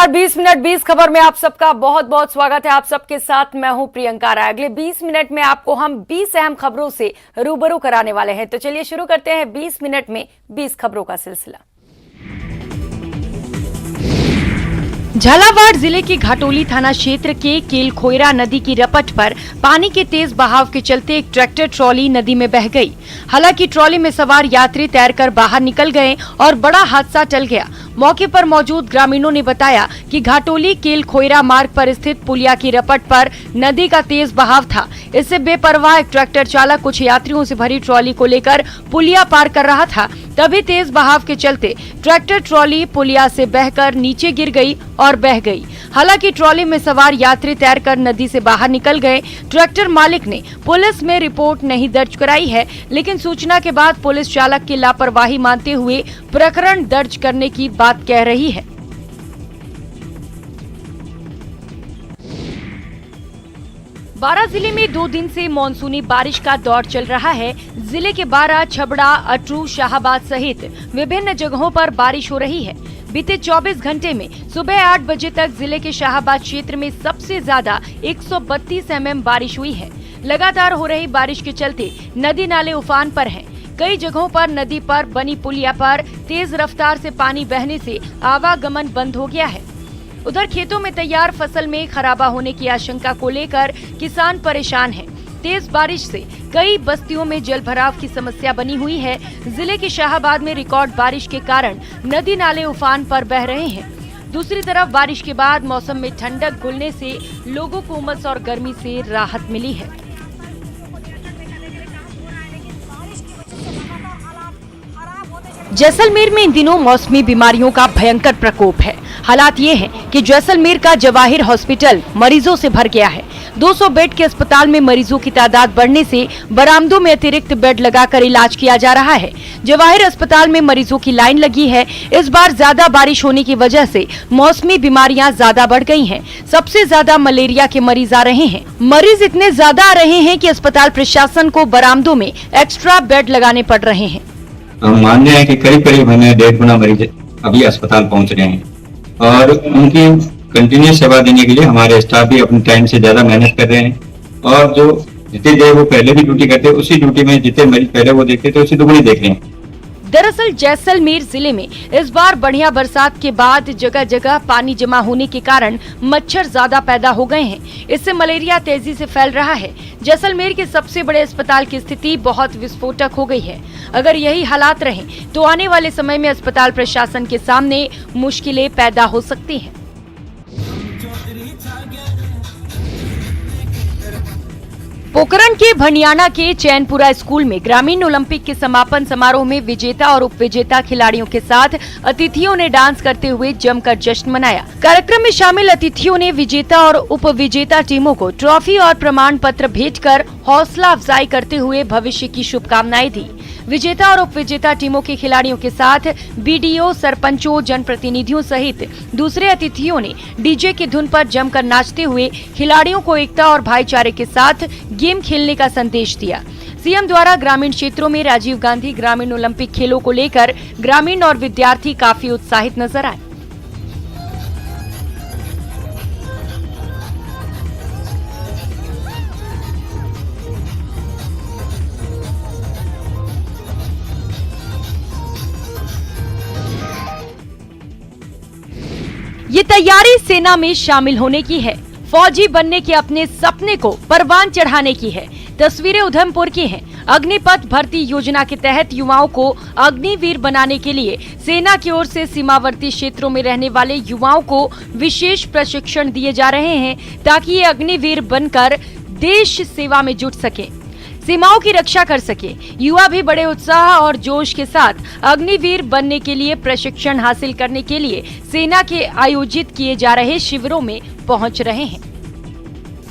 नमस्कार। 20 मिनट 20 खबर में आप सबका बहुत बहुत स्वागत है। आप सबके साथ मैं हूं प्रियंका राय। अगले 20 मिनट में आपको हम 20 अहम खबरों से रूबरू कराने वाले हैं। तो चलिए शुरू करते हैं 20 मिनट में 20 खबरों का सिलसिला। झालावाड़ जिले के घाटोली थाना क्षेत्र के केलखोयरा नदी की रपट पर पानी के तेज बहाव के चलते एक ट्रैक्टर ट्रॉली नदी में बह गई। हालांकि ट्रॉली में सवार यात्री तैरकर बाहर निकल गए और बड़ा हादसा टल गया। मौके पर मौजूद ग्रामीणों ने बताया कि घाटोली केलखोयरा मार्ग पर स्थित पुलिया की रपट पर नदी का तेज बहाव था। इससे बेपरवाह एक ट्रैक्टर चालक कुछ यात्रियों से भरी ट्रॉली को लेकर पुलिया पार कर रहा था। तभी तेज बहाव के चलते ट्रैक्टर ट्रॉली पुलिया से बहकर नीचे गिर गई और बह गई। हालांकि ट्रॉली में सवार यात्री तैरकर नदी से बाहर निकल गए। ट्रैक्टर मालिक ने पुलिस में रिपोर्ट नहीं दर्ज कराई है, लेकिन सूचना के बाद पुलिस चालक की लापरवाही मानते हुए प्रकरण दर्ज करने की बात कह रही है। बारां जिले में 2 दिन से मानसूनी बारिश का दौर चल रहा है। जिले के बारां, छबड़ा, अटरू, शाहाबाद सहित विभिन्न जगहों पर बारिश हो रही है। बीते 24 घंटे में सुबह 8 बजे तक जिले के शाहाबाद क्षेत्र में सबसे ज्यादा 132 mm बारिश हुई है। लगातार हो रही बारिश के चलते नदी नाले उफान पर हैं। कई जगहों पर नदी पर बनी पुलिया पर तेज रफ्तार से पानी बहने से आवागमन बंद हो गया है। उधर खेतों में तैयार फसल में खराबा होने की आशंका को लेकर किसान परेशान हैं। तेज बारिश से कई बस्तियों में जलभराव की समस्या बनी हुई है। जिले के शाहाबाद में रिकॉर्ड बारिश के कारण नदी नाले उफान पर बह रहे हैं। दूसरी तरफ बारिश के बाद मौसम में ठंडक घुलने से लोगों को उमस और गर्मी से राहत मिली है। जैसलमेर में इन दिनों मौसमी बीमारियों का भयंकर प्रकोप है। हालात ये हैं कि जैसलमेर का जवाहिर हॉस्पिटल मरीजों से भर गया है। 200 बेड के अस्पताल में मरीजों की तादाद बढ़ने से बरामदों में अतिरिक्त बेड लगाकर इलाज किया जा रहा है। जवाहिर अस्पताल में मरीजों की लाइन लगी है। इस बार ज्यादा बारिश होने की वजह से मौसमी बीमारियां ज्यादा बढ़ गई हैं। सबसे ज्यादा मलेरिया के मरीज आ रहे हैं। मरीज इतने ज्यादा आ रहे हैं कि अस्पताल प्रशासन को बरामदों में एक्स्ट्रा बेड लगाने पड़ रहे हैं। हम मान रहे हैं कि करीब हमें 1.5 गुना मरीज अभी अस्पताल पहुंच रहे हैं और उनकी कंटिन्यू सेवा देने के लिए हमारे स्टाफ भी अपने टाइम से ज्यादा मेहनत कर रहे हैं और जो जितनी देर वो पहले भी ड्यूटी करते उसी ड्यूटी में जितने मरीज पहले वो देखते थे उसी दुगनी देख रहे हैं। दरअसल जैसलमेर जिले में इस बार बढ़िया बरसात के बाद जगह जगह पानी जमा होने के कारण मच्छर ज्यादा पैदा हो गए हैं। इससे मलेरिया तेजी से फैल रहा है। जैसलमेर के सबसे बड़े अस्पताल की स्थिति बहुत विस्फोटक हो गई है। अगर यही हालात रहें तो आने वाले समय में अस्पताल प्रशासन के सामने मुश्किलें पैदा हो सकती हैं। पोखरण के भनियाना के चैनपुरा स्कूल में ग्रामीण ओलंपिक के समापन समारोह में विजेता और उपविजेता खिलाड़ियों के साथ अतिथियों ने डांस करते हुए जमकर जश्न मनाया। कार्यक्रम में शामिल अतिथियों ने विजेता और उपविजेता टीमों को ट्रॉफी और प्रमाण पत्र भेंट कर हौसला अफजाई करते हुए भविष्य की शुभकामनाएं दी। विजेता और उपविजेता टीमों के खिलाड़ियों के साथ बीडीओ, सरपंचों, जनप्रतिनिधियों सहित दूसरे अतिथियों ने डीजे की धुन पर जमकर नाचते हुए खिलाड़ियों को एकता और भाईचारे के साथ गेम खेलने का संदेश दिया। सीएम द्वारा ग्रामीण क्षेत्रों में राजीव गांधी ग्रामीण ओलंपिक खेलों को लेकर ग्रामीण और विद्यार्थी काफी उत्साहित नजर आए। ये तैयारी सेना में शामिल होने की है। फौजी बनने के अपने सपने को परवान चढ़ाने की है। तस्वीरें उधमपुर की हैं। अग्निपथ भर्ती योजना के तहत युवाओं को अग्निवीर बनाने के लिए सेना की ओर से सीमावर्ती क्षेत्रों में रहने वाले युवाओं को विशेष प्रशिक्षण दिए जा रहे हैं ताकि ये अग्निवीर बनकर देश सेवा में जुट सके, सीमाओं की रक्षा कर सके। युवा भी बड़े उत्साह और जोश के साथ अग्निवीर बनने के लिए प्रशिक्षण हासिल करने के लिए सेना के आयोजित किए जा रहे शिविरों में पहुंच रहे हैं।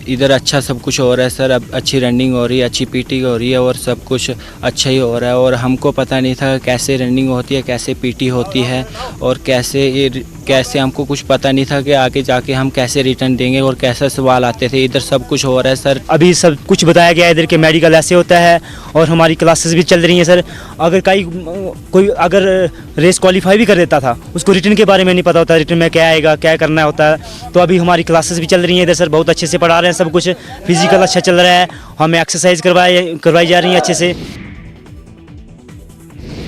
इधर अच्छा सब कुछ हो रहा है सर। अब अच्छी रनिंग हो रही है, अच्छी पीटी हो रही है और सब कुछ अच्छा ही हो रहा है। और हमको पता नहीं था कैसे रनिंग होती है, कैसे पीटी होती है और कैसे हमको कुछ पता नहीं था कि आगे जाके हम कैसे रिटर्न देंगे और कैसे सवाल आते थे। इधर सब कुछ हो रहा है सर। अभी सब कुछ बताया गया है इधर के मेडिकल ऐसे होता है और हमारी क्लासेस भी चल रही हैं सर। अगर कोई अगर रेस क्वालिफाई भी कर देता था, उसको रिटर्न के बारे में नहीं पता होता, रिटर्न में क्या आएगा, क्या करना होता है। तो अभी हमारी क्लासेस भी चल रही हैं इधर सर, बहुत अच्छे से पढ़ा रहे हैं, सब कुछ फिजिकल अच्छा चल रहा है, हमें एक्सरसाइज करवाई जा रही है अच्छे से।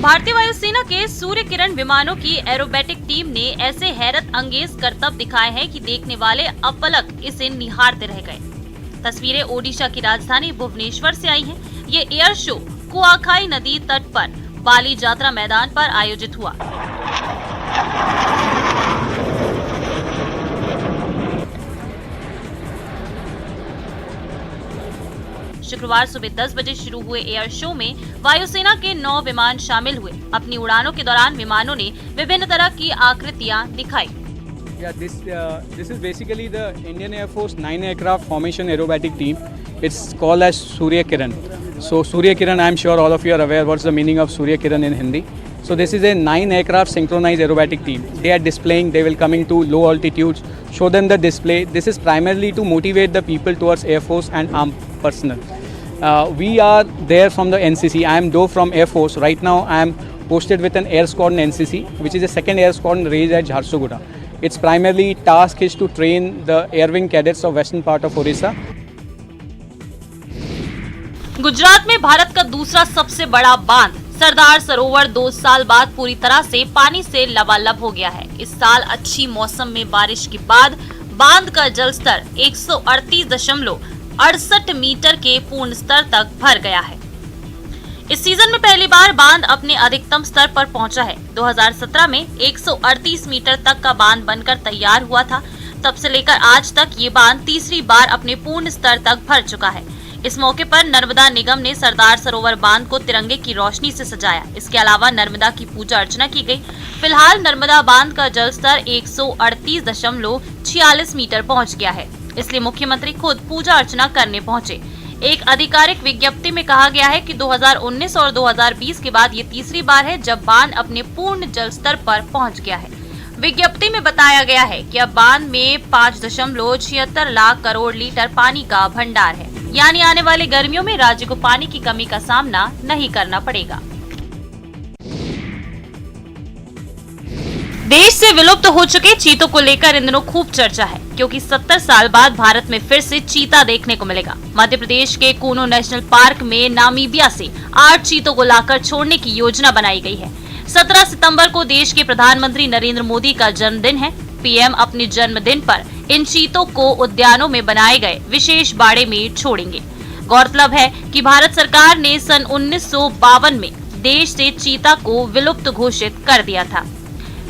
भारतीय वायुसेना के सूर्य किरण विमानों की एरोबेटिक टीम ने ऐसे हैरत अंगेज करतब दिखाए हैं कि देखने वाले अपलक इसे निहारते रह गए। तस्वीरें ओडिशा की राजधानी भुवनेश्वर से आई हैं। ये एयर शो कुआखाई नदी तट पर बाली यात्रा मैदान पर आयोजित हुआ। शुक्रवार सुबह 10 बजे शुरू हुए एयर शो में वायुसेना के 9 विमान शामिल हुए। अपनी उड़ानों के दौरान विमानों ने विभिन्न तरह की आकृतियां दिखाई। Yeah, this is basically the Indian Air Force 9 aircraft formation aerobatic team. It's called as Surya Kiran. So Surya Kiran, I'm sure all of you are aware what's the meaning of Surya Kiran in Hindi. So this is a 9 aircraft synchronized aerobatic team. They are displaying, they will coming to low altitudes, show them the display. This is primarily to motivate the people towards Air Force and armed personnel. We are there from the NCC. I am though from Air Force. Right now I am posted with an Air Squadron NCC, which is a second Air Squadron raised at Jharsuguda. Its primarily task is to train the Air Wing cadets of western part of Orissa. Gujarat में भारत का दूसरा सबसे बड़ा बांध सरदार सरोवर 2 साल बाद पूरी तरह से पानी से लबालब हो गया है। इस साल अच्छी मौसम में बारिश के बाद बांध का जलस्तर 138.68 मीटर के पूर्ण स्तर तक भर गया है। इस सीजन में पहली बार बांध अपने अधिकतम स्तर पर पहुंचा है। 2017 में 138 मीटर तक का बांध बनकर तैयार हुआ था। तब से लेकर आज तक ये बांध तीसरी बार अपने पूर्ण स्तर तक भर चुका है। इस मौके पर नर्मदा निगम ने सरदार सरोवर बांध को तिरंगे की रोशनी से सजाया। इसके अलावा नर्मदा की पूजा अर्चना की गई। फिलहाल नर्मदा बांध का जलस्तर 138.46 मीटर पहुंच गया है, इसलिए मुख्यमंत्री खुद पूजा अर्चना करने पहुंचे। एक आधिकारिक विज्ञप्ति में कहा गया है कि 2019 और 2020 के बाद ये तीसरी बार है जब बांध अपने पूर्ण जल स्तर पर पहुंच गया है। विज्ञप्ति में बताया गया है कि अब बांध में 5.76 लाख करोड़ लीटर पानी का भंडार है, यानी आने वाली गर्मियों में राज्य को पानी की कमी का सामना नहीं करना पड़ेगा। देश से विलुप्त हो चुके चीतों को लेकर इन दिनों खूब चर्चा है, क्योंकि 70 साल बाद भारत में फिर से चीता देखने को मिलेगा। मध्य प्रदेश के कूनो नेशनल पार्क में नामीबिया से 8 चीतों को लाकर छोड़ने की योजना बनाई गई है। 17 सितंबर को देश के प्रधानमंत्री नरेंद्र मोदी का जन्मदिन है। पीएम अपने जन्मदिन पर इन चीतों को उद्यानों में बनाए गए विशेष बाड़े में छोड़ेंगे। गौरतलब है कि भारत सरकार ने सन 1952 में देश से चीता को विलुप्त घोषित कर दिया था।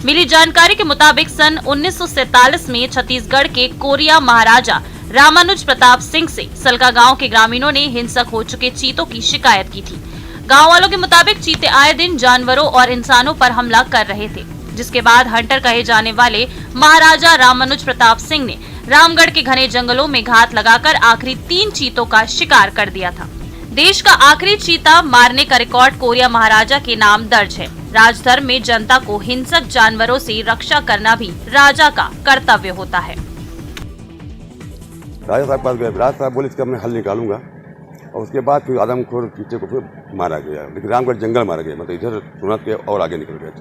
मिली जानकारी के मुताबिक सन 1947 में छत्तीसगढ़ के कोरिया महाराजा रामानुज प्रताप सिंह से सलका गांव के ग्रामीणों ने हिंसक हो चुके चीतों की शिकायत की थी। गांव वालों के मुताबिक चीते आए दिन जानवरों और इंसानों पर हमला कर रहे थे, जिसके बाद हंटर कहे जाने वाले महाराजा रामानुज प्रताप सिंह ने रामगढ़ के घने जंगलों में घात लगाकर आखिरी 3 चीतों का शिकार कर दिया था। देश का आखिरी चीता मारने का रिकॉर्ड कोरिया महाराजा के नाम दर्ज है। राजधर्म में जनता को हिंसक जानवरों से रक्षा करना भी राजा का कर्तव्य होता है। राजा साहब पास गए, राजा साहब बोले इसका मैं हल निकालूंगा, और उसके बाद फिर आदमखोर चीते को फिर मारा गया, लेकिन रामगढ़ जंगल मारा गया, मतलब इधर सुना के और आगे निकल गए।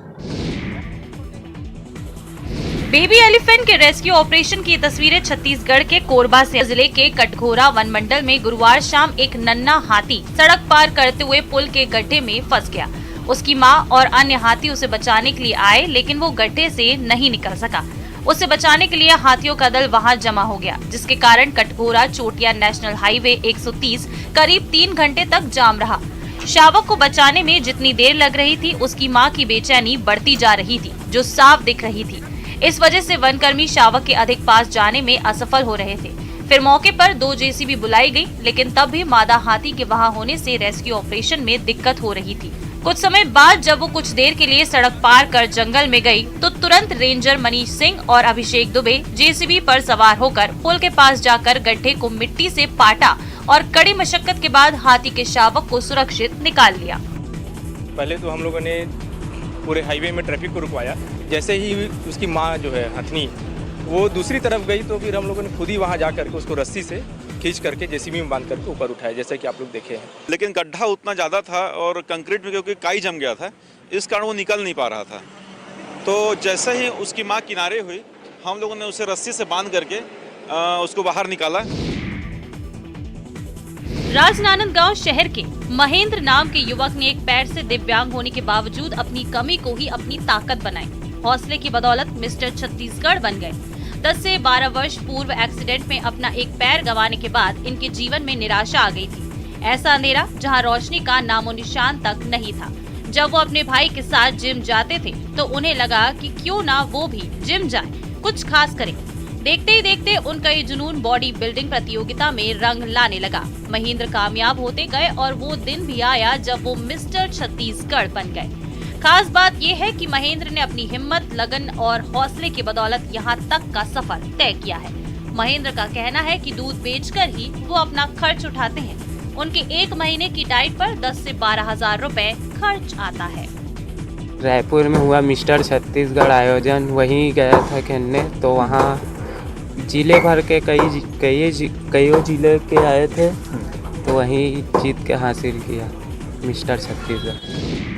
बेबी एलिफेंट के रेस्क्यू ऑपरेशन की तस्वीरें छत्तीसगढ़ के कोरबा से। जिले के कटघोरा वन मंडल में गुरुवार शाम एक नन्हा हाथी सड़क पार करते हुए पुल के गड्ढे में फंस गया। उसकी मां और अन्य हाथी उसे बचाने के लिए आए, लेकिन वो गड्ढे से नहीं निकल सका। उसे बचाने के लिए हाथियों का दल वहां जमा हो गया, जिसके कारण कटघोरा चोटिया नेशनल हाईवे 130 करीब 3 घंटे तक जाम रहा। शावक को बचाने में जितनी देर लग रही थी, उसकी मां की बेचैनी बढ़ती जा रही थी, जो साफ दिख रही थी। इस वजह से वनकर्मी शावक के अधिक पास जाने में असफल हो रहे थे। फिर मौके पर 2 जेसीबी बुलाई गई, लेकिन तब भी मादा हाथी के वहां होने से रेस्क्यू ऑपरेशन में दिक्कत हो रही थी, कुछ समय बाद जब वो कुछ देर के लिए सड़क पार कर जंगल में गई तो तुरंत रेंजर मनीष सिंह और अभिषेक दुबे जेसीबी पर सवार होकर पुल के पास जाकर गड्ढे को मिट्टी से पाटा और कड़ी मशक्कत के बाद हाथी के शावक को सुरक्षित निकाल लिया। पहले तो हम लोगों ने पूरे हाईवे में ट्रैफिक को रुकवाया। जैसे ही उसकी माँ जो है हथनी वो दूसरी तरफ गई तो फिर हम लोगों ने खुद ही वहाँ जा करके उसको रस्सी से खींच करके जेसीबी में बांध करके ऊपर उठाया, जैसे कि आप लोग देखे हैं। लेकिन गड्ढा उतना ज़्यादा था और कंक्रीट में क्योंकि काई जम गया था, इस कारण वो निकल नहीं पा रहा था। तो जैसे ही उसकी माँ किनारे हुई, हम लोगों ने उसे रस्सी से बांध करके उसको बाहर निकाला। राजनांदगांव शहर के महेंद्र नाम के युवक ने एक पैर से दिव्यांग होने के बावजूद अपनी कमी को ही अपनी ताकत बनाई। हौसले की बदौलत मिस्टर छत्तीसगढ़ बन गए। 10 से 12 वर्ष पूर्व एक्सीडेंट में अपना एक पैर गंवाने के बाद इनके जीवन में निराशा आ गई थी। ऐसा अंधेरा जहां रोशनी का नामो निशान तक नहीं था। जब वो अपने भाई के साथ जिम जाते थे तो उन्हें लगा कि क्यों ना वो भी जिम जाए, कुछ खास करे। देखते ही देखते उनका ये जुनून बॉडी बिल्डिंग प्रतियोगिता में रंग लाने लगा। महेंद्र कामयाब होते गए और वो दिन भी आया जब वो मिस्टर छत्तीसगढ़ बन गए। खास बात ये है कि महेंद्र ने अपनी हिम्मत, लगन और हौसले की बदौलत यहाँ तक का सफर तय किया है। महेंद्र का कहना है कि दूध बेचकर ही वो अपना खर्च उठाते हैं। उनके 1 महीने की डाइट पर 10 से 12 हजार रुपए खर्च आता है। रायपुर में हुआ मिस्टर छत्तीसगढ़ आयोजन, वहीं गया था खेलने, तो वहाँ जिले भर के कई जिले के आए थे, तो वहीं जीत के हासिल किया मिस्टर छत्तीसगढ़।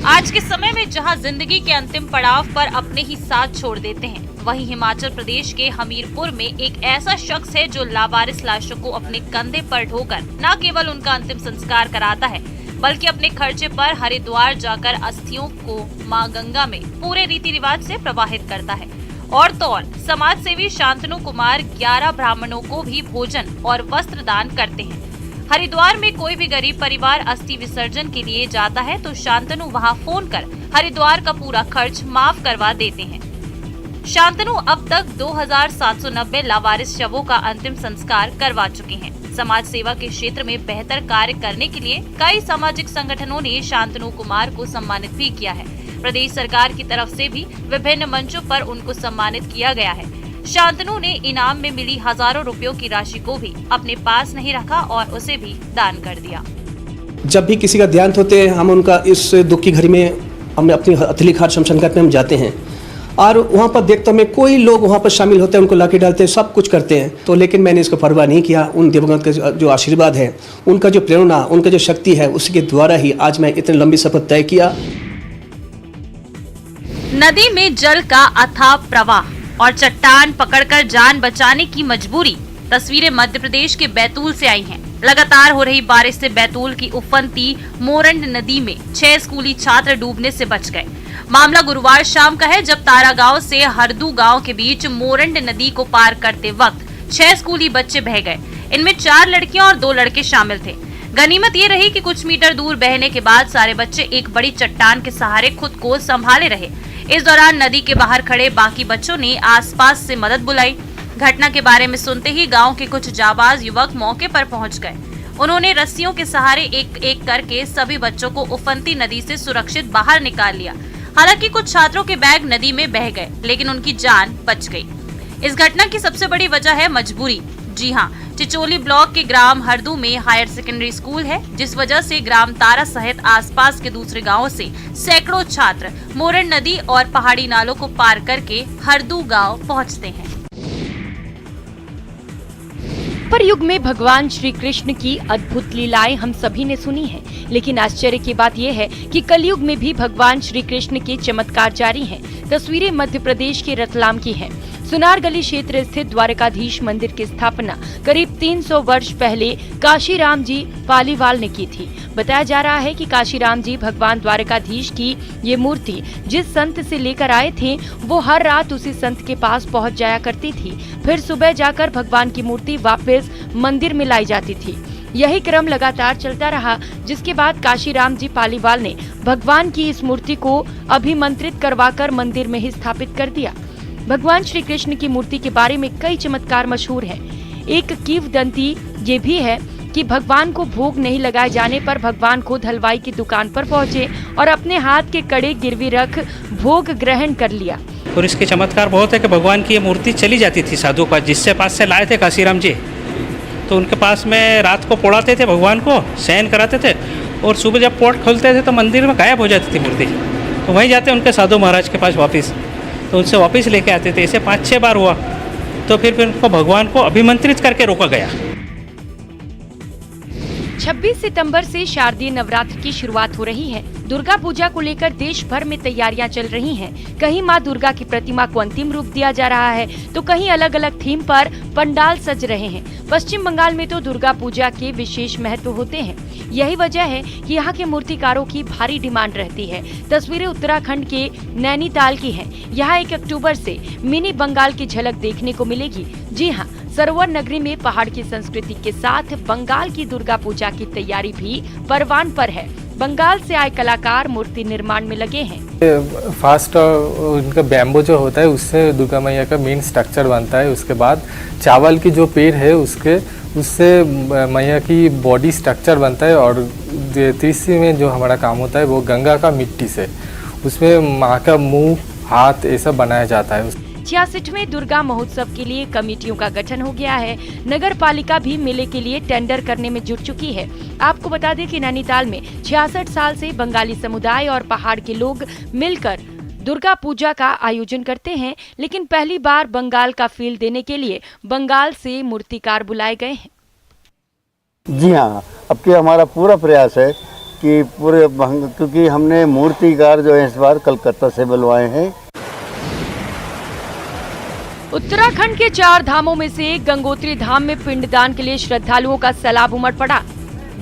आज के समय में जहां जिंदगी के अंतिम पड़ाव पर अपने ही साथ छोड़ देते हैं, वहीं हिमाचल प्रदेश के हमीरपुर में एक ऐसा शख्स है जो लावारिस लाशों को अपने कंधे पर ढोकर न केवल उनका अंतिम संस्कार कराता है, बल्कि अपने खर्चे पर हरिद्वार जाकर अस्थियों को मां गंगा में पूरे रीति रिवाज से प्रवाहित करता है। और तो और समाज सेवी शांतनु कुमार 11 ब्राह्मणों को भी भोजन और वस्त्र दान करते हैं। हरिद्वार में कोई भी गरीब परिवार अस्थि विसर्जन के लिए जाता है तो शांतनु वहां फोन कर हरिद्वार का पूरा खर्च माफ करवा देते हैं। शांतनु अब तक 2790 लावारिस शवों का अंतिम संस्कार करवा चुके हैं। समाज सेवा के क्षेत्र में बेहतर कार्य करने के लिए कई सामाजिक संगठनों ने शांतनु कुमार को सम्मानित भी किया है। प्रदेश सरकार की तरफ से भी विभिन्न मंचों पर उनको सम्मानित किया गया है। शांतनु ने इनाम में मिली हजारों रुपयों की राशि को भी अपने पास नहीं रखा और उसे भी दान कर दिया। जब भी किसी का देहांत होते हैं, हम उनका इस दुख की घड़ी में हम अपनी हथेली घाट शमशान घाट में हम जाते हैं और वहाँ पर देखता मैं कोई लोग वहाँ पर शामिल होते हैं, उनको लाके डालते हैं, सब कुछ करते हैं। तो लेकिन मैंने इसको परवाह नहीं किया। उन दिवंगत का जो आशीर्वाद है, उनका जो प्रेरणा, उनका जो शक्ति है, उसके द्वारा ही आज मैं इतनी लंबी सफर तय किया। नदी में जल का अथाह प्रवाह और चट्टान पकड़कर जान बचाने की मजबूरी। तस्वीरें मध्य प्रदेश के बैतूल से आई हैं। लगातार हो रही बारिश से बैतूल की उफनती मोरंड नदी में 6 स्कूली छात्र डूबने से बच गए। मामला गुरुवार शाम का है, जब तारा गांव से हरदू गांव के बीच मोरंड नदी को पार करते वक्त 6 स्कूली बच्चे बह गए। इनमें 4 लड़कियां और 2 लड़के शामिल थे। गनीमत ये रही कि कुछ मीटर दूर बहने के बाद सारे बच्चे एक बड़ी चट्टान के सहारे खुद को संभाले रहे। इस दौरान नदी के बाहर खड़े बाकी बच्चों ने आसपास से मदद बुलाई। घटना के बारे में सुनते ही गांव के कुछ जाबाज युवक मौके पर पहुंच गए। उन्होंने रस्सियों के सहारे एक एक करके सभी बच्चों को उफनती नदी से सुरक्षित बाहर निकाल लिया। हालांकि कुछ छात्रों के बैग नदी में बह गए, लेकिन उनकी जान बच गई। इस घटना की सबसे बड़ी वजह है मजबूरी। जी हाँ, चिचोली ब्लॉक के ग्राम हरदू में हायर सेकेंडरी स्कूल है, जिस वजह से ग्राम तारा सहित आसपास के दूसरे गांवों से सैकड़ों छात्र मोरंड नदी और पहाड़ी नालों को पार करके हरदू गांव पहुंचते हैं। पर युग में भगवान श्री कृष्ण की अद्भुत लीलाएं हम सभी ने सुनी है, लेकिन आश्चर्य की बात यह है कि कलयुग में भी भगवान श्री कृष्ण के चमत्कार जारी हैं। तस्वीरें मध्य प्रदेश के रतलाम की हैं। सुनार गली क्षेत्र स्थित द्वारकाधीश मंदिर की स्थापना करीब 300 वर्ष पहले काशीराम जी पालीवाल ने की थी। बताया जा रहा है कि काशीराम जी भगवान द्वारकाधीश की ये मूर्ति जिस संत से लेकर आए थे, वो हर रात उसी संत के पास पहुंच जाया करती थी। फिर सुबह जाकर भगवान की मूर्ति वापस मंदिर में लाई जाती थी। यही क्रम लगातार चलता रहा, जिसके बाद काशीराम जी पालीवाल ने भगवान की इस मूर्ति को अभिमंत्रित करवाकर मंदिर में ही स्थापित कर दिया। भगवान श्री कृष्ण की मूर्ति के बारे में कई चमत्कार मशहूर हैं। एक किंवदंती ये भी है कि भगवान को भोग नहीं लगाए जाने पर भगवान खुद हलवाई की दुकान पर पहुंचे और अपने हाथ के कड़े गिरवी रख भोग ग्रहण कर लिया। और इसके चमत्कार बहुत है कि भगवान की ये मूर्ति चली जाती थी साधु पास, जिससे पास से लाए थे काशीराम जी, तो उनके पास में रात को पोड़ाते थे भगवान को, शयन कराते थे और सुबह जब पोट खोलते थे तो मंदिर में गायब हो जाती थी मूर्ति। तो वहीं जाते उनके साधु महाराज के पास वापस, तो उनसे वापस लेके आते थे। ऐसे 5-6 बार हुआ, तो फिर उनको भगवान को अभिमंत्रित करके रोका गया। 26 सितंबर से शारदीय नवरात्र की शुरुआत हो रही है। दुर्गा पूजा को लेकर देश भर में तैयारियां चल रही हैं। कहीं मां दुर्गा की प्रतिमा को अंतिम रूप दिया जा रहा है, तो कहीं अलग अलग थीम पर पंडाल सज रहे हैं। पश्चिम बंगाल में तो दुर्गा पूजा के विशेष महत्व होते हैं। यही वजह है कि यहाँ के मूर्तिकारों की भारी डिमांड रहती है। तस्वीरें उत्तराखंड के नैनीताल की हैं। यहाँ 1 अक्टूबर से मिनी बंगाल की झलक देखने को मिलेगी। जी हाँ, सरोवर नगरी में पहाड़ की संस्कृति के साथ बंगाल की दुर्गा पूजा की तैयारी भी परवान पर है। बंगाल से आए कलाकार मूर्ति निर्माण में लगे हैं। फास्ट उनका बैम्बो जो होता है उससे दुर्गा मैया का मेन स्ट्रक्चर बनता है। उसके बाद चावल की जो पेड़ है उससे मैया की बॉडी स्ट्रक्चर बनता है। और तीसरी में जो हमारा काम होता है वो गंगा का मिट्टी से, उसमें माँ का मुंह, हाथ ये सब बनाया जाता है। 66वें दुर्गा महोत्सव के लिए कमेटियों का गठन हो गया है। नगर पालिका भी मेले के लिए टेंडर करने में जुट चुकी है। आपको बता दें कि नैनीताल में 66 साल से बंगाली समुदाय और पहाड़ के लोग मिलकर दुर्गा पूजा का आयोजन करते हैं, लेकिन पहली बार बंगाल का फील देने के लिए बंगाल से मूर्तिकार बुलाए गए हैं। जी हाँ, अब के हमारा पूरा प्रयास है कि क्योंकि हमने मूर्तिकार जो है इस बार कलकत्ता से बुलवाए हैं। उत्तराखंड के 4 धामों में से गंगोत्री धाम में पिंडदान के लिए श्रद्धालुओं का सैलाब उमड़ पड़ा।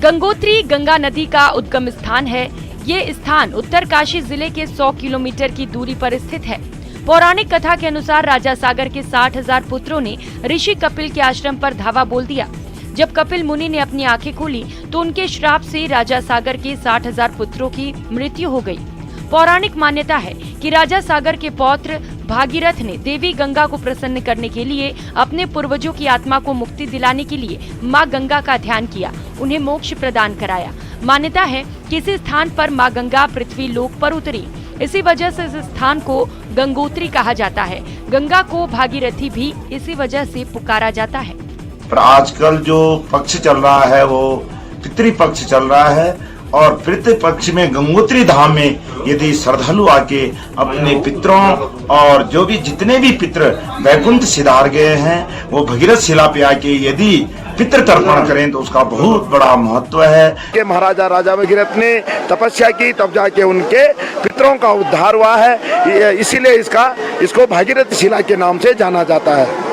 गंगोत्री गंगा नदी का उद्गम स्थान है। ये स्थान उत्तरकाशी जिले के 100 किलोमीटर की दूरी पर स्थित है। पौराणिक कथा के अनुसार राजा सागर के 60,000 पुत्रों ने ऋषि कपिल के आश्रम पर धावा बोल दिया। जब कपिल मुनि ने अपनी आंखें खोली तो उनके श्राप से राजा सागर के 60,000 पुत्रों की मृत्यु हो गई। पौराणिक मान्यता है कि राजा सागर के पौत्र भागीरथ ने देवी गंगा को प्रसन्न करने के लिए अपने पूर्वजों की आत्मा को मुक्ति दिलाने के लिए मां गंगा का ध्यान किया, उन्हें मोक्ष प्रदान कराया। मान्यता है कि इस स्थान पर मां गंगा पृथ्वी लोक पर उतरी। इसी वजह से इस स्थान को गंगोत्री कहा जाता है। गंगा को भागीरथी भी इसी वजह से पुकारा जाता है। पर आजकल जो पक्ष चल रहा है वो पितृ पक्ष चल रहा है, और पितृ पक्ष में गंगोत्री धाम में यदि श्रद्धालु आके अपने पितरों और जो भी जितने भी पितृ वैकुंठ सिधार गए हैं वो भगीरथ शिला पे आके यदि पितृ तर्पण करें तो उसका बहुत बड़ा महत्व है। कि महाराजा राजा भगीरथ ने तपस्या की, तब जाके उनके पितरों का उद्धार हुआ है, इसीलिए इसको भागीरथ शिला के नाम से जाना जाता है।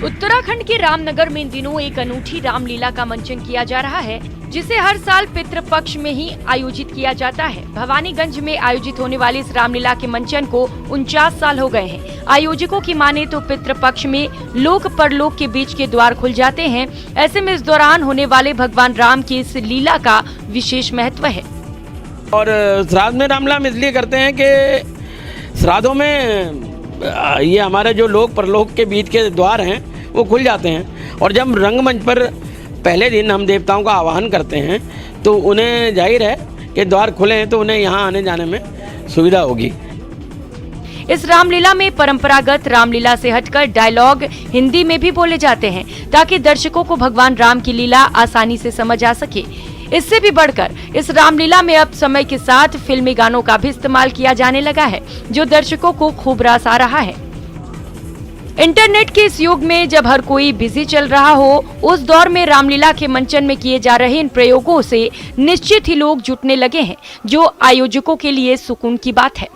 उत्तराखंड के रामनगर में इन दिनों एक अनूठी रामलीला का मंचन किया जा रहा है, जिसे हर साल पितृपक्ष में ही आयोजित किया जाता है। भवानीगंज में आयोजित होने वाली इस रामलीला के मंचन को 49 साल हो गए हैं। आयोजकों की माने तो पितृपक्ष में लोक परलोक के बीच के द्वार खुल जाते हैं। ऐसे में इस दौरान होने वाले भगवान राम की इस लीला का विशेष महत्व है। और श्राद्ध में रामलीला हम इसलिए करते हैं कि श्राद्धों में ये हमारे जो लोक परलोक के बीच के द्वार हैं वो खुल जाते हैं। और जब रंगमंच पर पहले दिन हम देवताओं का आवाहन करते हैं तो उन्हें जाहिर है कि द्वार खुले हैं तो उन्हें यहाँ आने जाने में सुविधा होगी। इस रामलीला में परंपरागत रामलीला से हटकर डायलॉग हिंदी में भी बोले जाते हैं, ताकि दर्शकों को भगवान राम की लीला आसानी से समझ आ सके। इससे भी बढ़कर इस रामलीला में अब समय के साथ फिल्मी गानों का भी इस्तेमाल किया जाने लगा है, जो दर्शकों को खूब रास आ रहा है। इंटरनेट के इस युग में जब हर कोई बिजी चल रहा हो, उस दौर में रामलीला के मंचन में किए जा रहे इन प्रयोगों से निश्चित ही लोग जुटने लगे हैं, जो आयोजकों के लिए सुकून की बात है।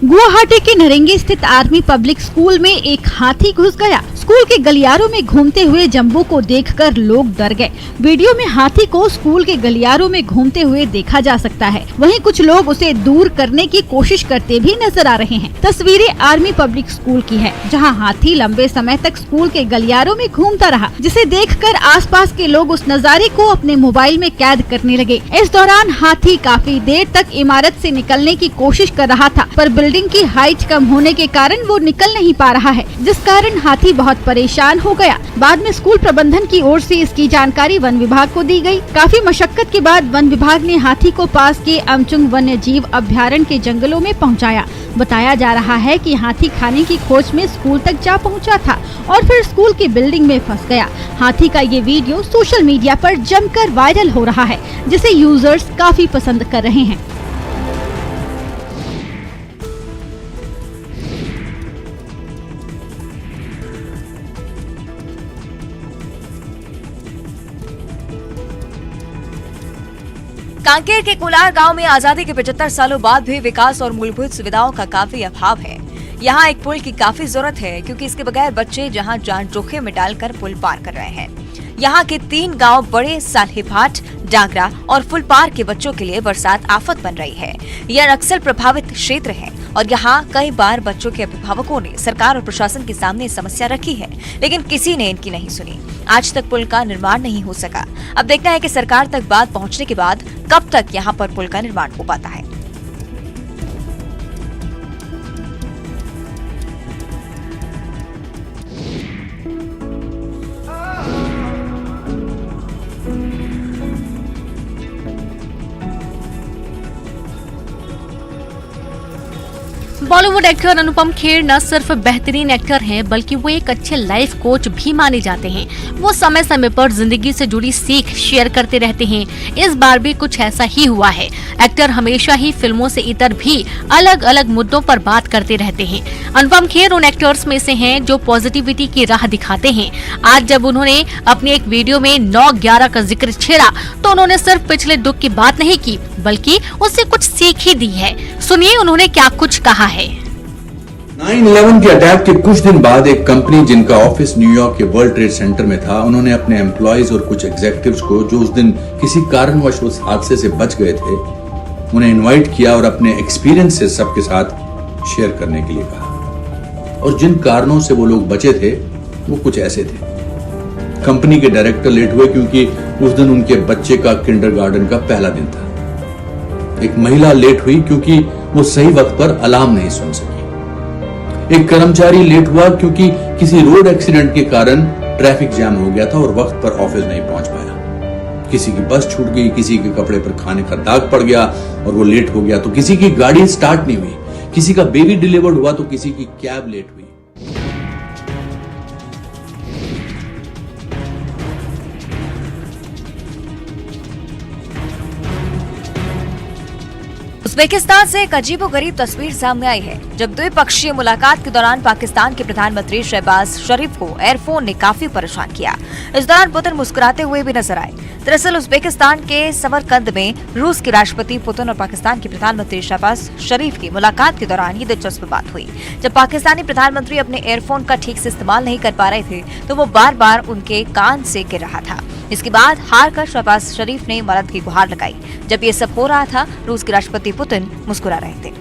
गुवाहाटी के नरेंगे स्थित आर्मी पब्लिक स्कूल में एक हाथी घुस गया। स्कूल के गलियारों में घूमते हुए जंबू को देखकर लोग डर गए। वीडियो में हाथी को स्कूल के गलियारों में घूमते हुए देखा जा सकता है। वहीं कुछ लोग उसे दूर करने की कोशिश करते भी नजर आ रहे हैं। तस्वीरें आर्मी पब्लिक स्कूल की है, जहां हाथी लंबे समय तक स्कूल के गलियारों में घूमता रहा, जिसे देखकर आसपास के लोग उस नजारे को अपने मोबाइल में कैद करने लगे। इस दौरान हाथी काफी देर तक इमारत से निकलने की कोशिश कर रहा था, पर बिल्डिंग की हाइट कम होने के कारण वो निकल नहीं पा रहा है, जिस कारण हाथी बहुत परेशान हो गया। बाद में स्कूल प्रबंधन की ओर से इसकी जानकारी वन विभाग को दी गई। काफी मशक्कत के बाद वन विभाग ने हाथी को पास के अमचुंग वन्य जीव अभ्यारण्य के जंगलों में पहुंचाया। बताया जा रहा है कि हाथी खाने की खोज में स्कूल तक जा पहुंचा था और फिर स्कूल की बिल्डिंग में फंस गया। हाथी का ये वीडियो सोशल मीडिया पर जमकर वायरल हो रहा है, जिसे यूजर्स काफी पसंद कर रहे हैं। कांकेर के कुलार गांव में आजादी के 75 सालों बाद भी विकास और मूलभूत सुविधाओं का काफी अभाव है। यहाँ एक पुल की काफी जरूरत है, क्योंकि इसके बगैर बच्चे जहाँ जान जोखिम में डालकर पुल पार कर रहे हैं। यहाँ के 3 गांव बड़े साल्हेभाट, डांगरा और फुलपार के बच्चों के लिए बरसात आफत बन रही है। यह नक्सल प्रभावित क्षेत्र है और यहाँ कई बार बच्चों के अभिभावकों ने सरकार और प्रशासन के सामने समस्या रखी है, लेकिन किसी ने इनकी नहीं सुनी। आज तक पुल का निर्माण नहीं हो सका। अब देखना है कि सरकार तक बात पहुँचने के बाद कब तक यहाँ पर पुल का निर्माण हो पाता है। बॉलीवुड एक्टर अनुपम खेर न सिर्फ बेहतरीन एक्टर हैं, बल्कि वो एक अच्छे लाइफ कोच भी माने जाते हैं। वो समय समय पर जिंदगी से जुड़ी सीख शेयर करते रहते हैं। इस बार भी कुछ ऐसा ही हुआ है। एक्टर हमेशा ही फिल्मों से इतर भी अलग अलग मुद्दों पर बात करते रहते हैं। अनुपम खेर उन एक्टर्स में से हैं जो पॉजिटिविटी की राह दिखाते हैं। आज जब उन्होंने अपने एक वीडियो में 9/11 का जिक्र छेड़ा, तो उन्होंने सिर्फ पिछले दुख की बात नहीं की, बल्कि उससे कुछ सीख ही दी है। सुनिए उन्होंने क्या कुछ कहा है। 9/11 के अटैक के कुछ दिन बाद एक कंपनी जिनका ऑफिस न्यूयॉर्क के वर्ल्ड ट्रेड सेंटर में था, उन्होंने अपने एम्प्लॉयज और कुछ एग्जीक्यूटिव्स को जो उस दिन किसी कारणवश उस हादसे से बच गए थे, उन्हें इनवाइट किया और अपने एक्सपीरियंसेस सबके साथ शेयर करने के लिए कहा। और जिन कारणों से वो लोग बचे थे वो कुछ ऐसे थे। कंपनी के डायरेक्टर लेट हुए क्योंकि उस दिन उनके बच्चे का किंडरगार्टन का पहला दिन था। एक महिला लेट हुई क्योंकि वो सही वक्त पर अलार्म नहीं सुन सकी। एक कर्मचारी लेट हुआ क्योंकि किसी रोड एक्सीडेंट के कारण ट्रैफिक जैम हो गया था और वक्त पर ऑफिस नहीं पहुंच पाया। किसी की बस छूट गई, किसी के कपड़े पर खाने का दाग पड़ गया और वो लेट हो गया, तो किसी की गाड़ी स्टार्ट नहीं हुई, किसी का बेबी डिलीवर्ड हुआ तो किसी की कैब लेट हुई। उज्बेकिस्तान से एक अजीबोगरीब तस्वीर सामने आई है, जब द्विपक्षीय मुलाकात के दौरान पाकिस्तान के प्रधानमंत्री शहबाज शरीफ को एयरफोन ने काफी परेशान किया। इस दौरान पुतिन मुस्कुराते हुए भी नजर आए। दरअसल उज्बेकिस्तान के समरकंद में रूस के राष्ट्रपति पुतिन और पाकिस्तान के प्रधानमंत्री शहबाज शरीफ की मुलाकात के दौरान ये दिलचस्प बात हुई। जब पाकिस्तानी प्रधानमंत्री अपने एयरफोन का ठीक से इस्तेमाल नहीं कर पा रहे थे, तो वो बार बार उनके कान से गिर रहा था। इसके बाद हार कर शहबाज शरीफ ने मदद की गुहार लगाई। जब ये सब हो रहा था, रूस के राष्ट्रपति पुतिन मुस्कुरा रहे थे।